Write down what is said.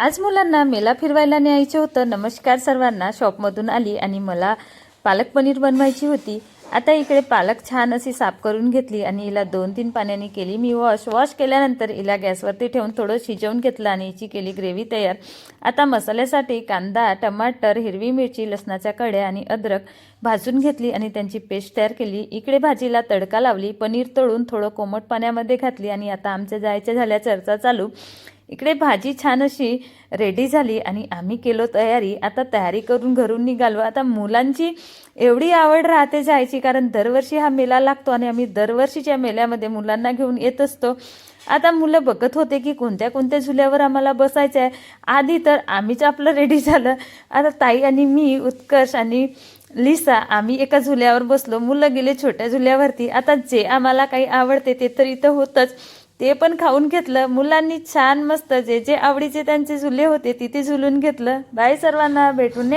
आज मुलांना मेला फिरवायला न्यायचं होतं। नमस्कार सर्वांना। शॉपमधून आली आणि मला पालक पनीर बनवायची होती। आता इकडे पालक छान अशी साफ करून घेतली आणि हिला 2-3 पाण्याने केली मी वॉश केल्यानंतर हिला गॅसवरती ठेवून थोडं शिजवून घेतलं आणि हिची केली ग्रेव्ही तयार। आता मसाल्यासाठी कांदा, टमाटर, हिरवी मिरची, लसणाच्या कळ्या आणि अद्रक भाजून घेतली आणि त्यांची पेस्ट तयार केली। इकडे भाजीला तडका लावली, पनीर तळून थोडं कोमट पाण्यामध्ये घातली आणि आता आमच्या जायच्या झाल्या चर्चा चालू। इकडे भाजी छान अशी रेडी झाली आणि आम्ही केलो तयारी। आता तयारी करून घरून निघालो। आता मुलांची एवढी आवड राहते जायची, कारण दरवर्षी हा मेला लागतो आणि आम्ही दरवर्षीच्या मेल्यामध्ये मुलांना घेऊन येत असतो। आता मुलं बघत होते की कोणत्या कोणत्या झुल्यावर आम्हाला बसायचं आहे। आधी तर आम्हीच आपलं रेडी झालं। आता ताई आणि मी, उत्कर्ष आणि लिसा आम्ही एका झुल्यावर बसलो, मुलं गेले छोट्या झुल्यावरती। आता जे आम्हाला काही आवडते ते तर इथं होतंच, ते पण खाऊन घेतलं। मुलांनी छान मस्त जे जे आवडीचे त्यांचे झुले होते तिथे झुलून घेतलं। बाय सर्वांना, भेटून